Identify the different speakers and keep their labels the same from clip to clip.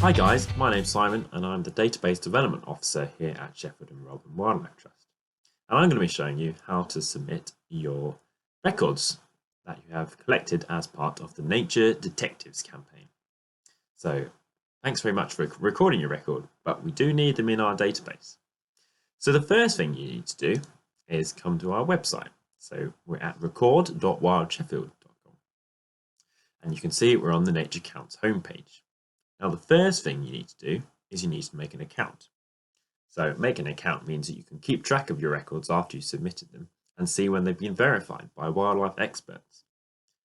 Speaker 1: Hi guys, my name's Simon and I'm the Database Development Officer here at Sheffield and Rotherham Wildlife Trust. And I'm going to be showing you how to submit your records that you have collected as part of the Nature Detectives campaign. So thanks very much for recording your record, but we do need them in our database. So the first thing you need to do is come to our website. So we're at record.wildsheffield.com. And you can see we're on the Nature Counts homepage. Now, the first thing you need to do is you need to make an account. So making an account means that you can keep track of your records after you submitted them and see when they've been verified by wildlife experts.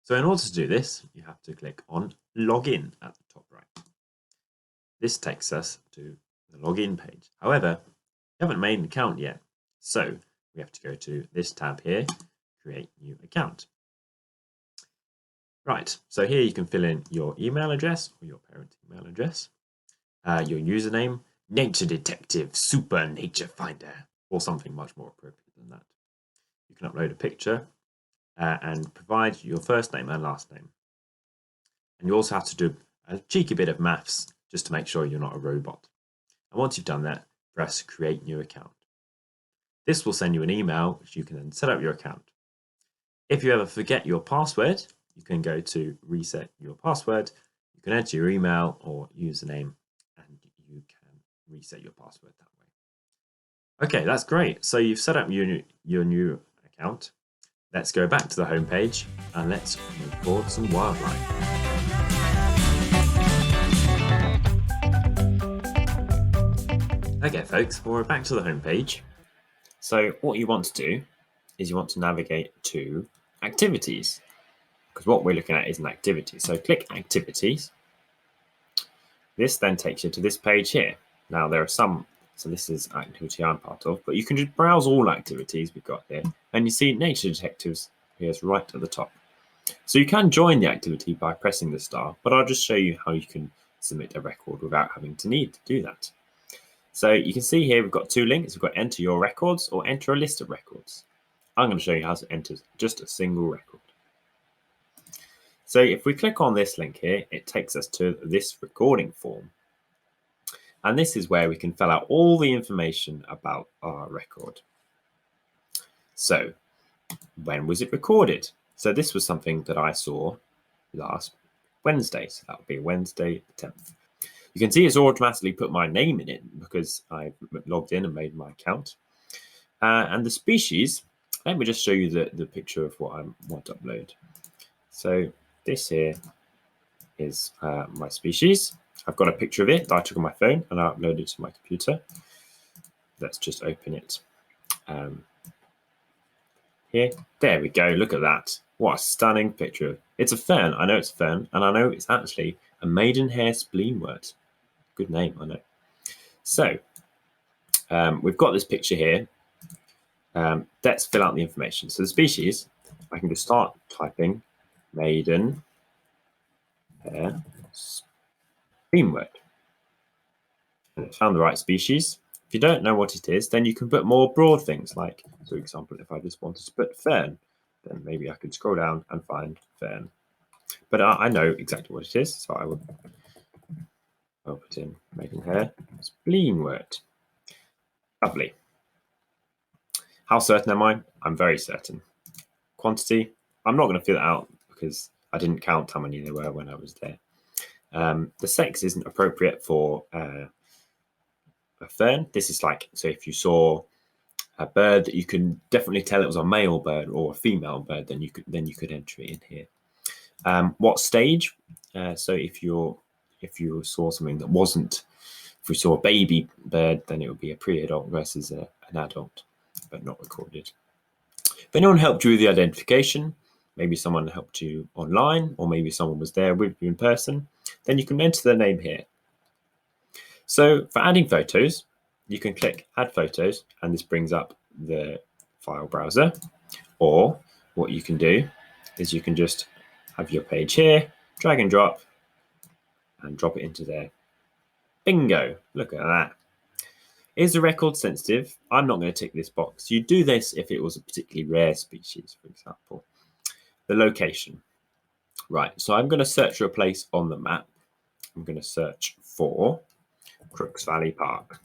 Speaker 1: So in order to do this, you have to click on Login at the top right. This takes us to the login page. However, we haven't made an account yet, so we have to go to this tab here, Create New Account. Right, so here you can fill in your email address or your parent email address, your username, Nature Detective Super Nature Finder, or something much more appropriate than that. You can upload a picture and provide your first name and last name. And you also have to do a cheeky bit of maths just to make sure you're not a robot. And once you've done that, press Create New Account. This will send you an email which you can then set up your account. If you ever forget your password, you can go to reset your password. You can enter your email or username and you can reset your password that way. Okay, that's great. So you've set up your new account. Let's go back to the home page and let's record some wildlife. Okay, folks, well, we're back to the home page. So what you want to do is you want to navigate to activities, because what we're looking at is an activity. So click Activities. This then takes you to this page here. Now there are some, so this is activity I'm part of, but you can just browse all activities we've got here, and you see Nature Detectives here's right at the top. So you can join the activity by pressing the star, but I'll just show you how you can submit a record without having to need to do that. So you can see here we've got two links. We've got Enter Your Records or Enter a List of Records. I'm going to show you how to enter just a single record. So if we click on this link here, it takes us to this recording form. And this is where we can fill out all the information about our record. So when was it recorded? So this was something that I saw last Wednesday. So that would be Wednesday the 10th. You can see it's automatically put my name in it because I've logged in and made my account. And the species, let me just show you the picture of what I want to upload. So this here is my species. I've got a picture of it that I took on my phone and I uploaded it to my computer. Let's just open it here. There we go. Look at that. What a stunning picture. It's a fern. I know it's a fern, and I know it's actually a maidenhair spleenwort. Good name, I know. So we've got this picture here. Let's fill out the information. So the species, I can just start typing maidenhair spleenwort. And it's found the right species. If you don't know what it is, then you can put more broad things like, for example, if I just wanted to put fern, then maybe I could scroll down and find fern. But I know exactly what it is, so I'll put in maidenhair spleenwort. Lovely. How certain am I? I'm very certain. Quantity, I'm not going to fill it out because I didn't count how many there were when I was there. The sex isn't appropriate for a fern. This is like, so if you saw a bird that you can definitely tell it was a male bird or a female bird, then you could enter it in here. What stage? So if you saw something that wasn't, if we saw a baby bird, then it would be a pre-adult versus an adult, but not recorded. If anyone helped you with the identification, maybe someone helped you online, or maybe someone was there with you in person, then you can enter their name here. So for adding photos, you can click Add Photos, and this brings up the file browser. Or what you can do is you can just have your page here, drag and drop it into there. Bingo, look at that. Is the record sensitive? I'm not going to tick this box. You do this if it was a particularly rare species, for example. The location. Right, so I'm going to search for a place on the map. I'm going to search for Crooks Valley Park.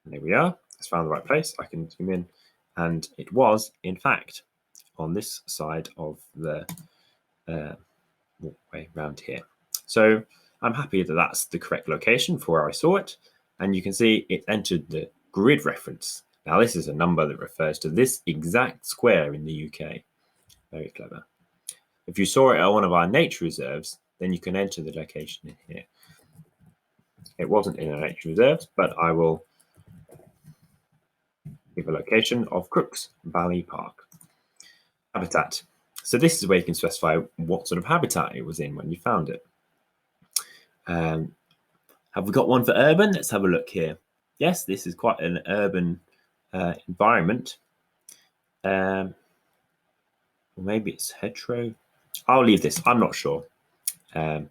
Speaker 1: And there we are. It's found the right place. I can zoom in, and it was, in fact, on this side of the walkway around here. So I'm happy that that's the correct location for where I saw it. And you can see it entered the grid reference. Now, this is a number that refers to this exact square in the UK. Very clever. If you saw it at one of our nature reserves, then you can enter the location in here. It wasn't in a nature reserve, but I will give a location of Crooks Valley Park. Habitat. So this is where you can specify what sort of habitat it was in when you found it. Have we got one for urban? Let's have a look here. Yes, this is quite an urban environment. Or maybe it's hetero. I'll leave this. I'm not sure. And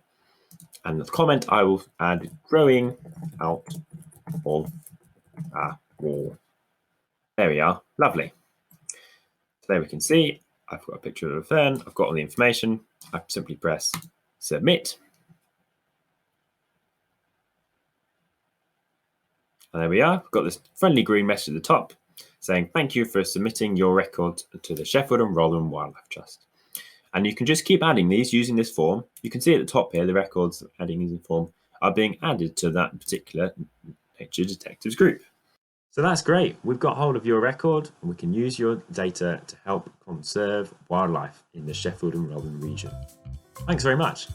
Speaker 1: the comment I will add growing out of a wall. There we are. Lovely. So there we can see I've got a picture of a fern. I've got all the information. I simply press submit. And there we are. I've got this friendly green message at the top saying, thank you for submitting your record to the Sheffield and Rotherham Wildlife Trust. And you can just keep adding these using this form. You can see at the top here, the records adding using the form are being added to that particular Nature Detectives group. So that's great. We've got hold of your record and we can use your data to help conserve wildlife in the Sheffield and Rotherham region. Thanks very much.